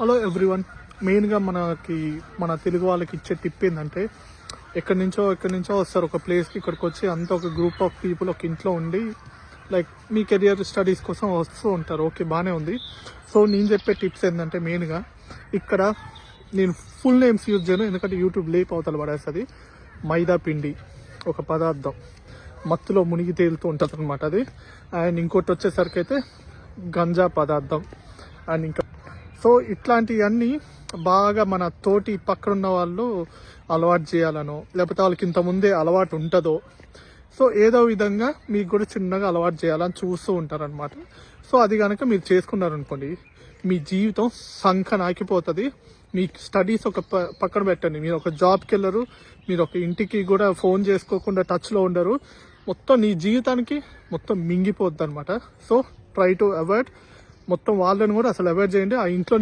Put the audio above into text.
Hello everyone. మెయిన్గా మన తెలుగు వాళ్ళకి ఇచ్చే టిప్ ఏంటంటే, ఎక్కడి నుంచో వస్తారు ఒక ప్లేస్కి. ఇక్కడికి వచ్చి అంతా ఒక గ్రూప్ ఆఫ్ పీపుల్ ఒక ఇంట్లో ఉండి లైక్ మీ కెరియర్ స్టడీస్ కోసం వస్తూ ఉంటారు. ఓకే, బాగానే ఉంది. సో నేను చెప్పే టిప్స్ ఏంటంటే, మెయిన్గా ఇక్కడ నేను ఫుల్ నేమ్స్ యూజ్ చేయను, ఎందుకంటే యూట్యూబ్ లేప్ అవతల పడేస్తుంది. మైదా పిండి ఒక పదార్థం, మత్తులో మునిగి తేలుతూ ఉంటుంది అనమాట అది. అండ్ ఇంకోటి వచ్చేసరికి అయితే గంజా పదార్థం. అండ్ ఇంకా సో ఇట్లాంటివన్నీ బాగా మన తోటి పక్కన ఉన్న వాళ్ళు అలవాటు చేయాలనో, లేకపోతే వాళ్ళకి ఇంతకుముందే అలవాటు ఉంటుందో, సో ఏదో విధంగా మీకు కూడా చిన్నగా అలవాటు చేయాలని చూస్తూ ఉంటారనమాట. సో అది కనుక మీరు చేసుకున్నారనుకోండి, మీ జీవితం సంకనాకిపోతుంది. మీ స్టడీస్ ఒక పక్కన పెట్టండి, మీరు ఒక జాబ్కి వెళ్ళరు, మీరు ఒక ఇంటికి కూడా ఫోన్ చేసుకోకుండా టచ్లో ఉండరు. మొత్తం నీ జీవితానికి మొత్తం మింగిపోద్ది అనమాట. సో ట్రై టు అవాయిడ్, మొత్తం వాళ్ళని కూడా అసలు అవాయిడ్ చేయండి. ఆ ఇంట్లో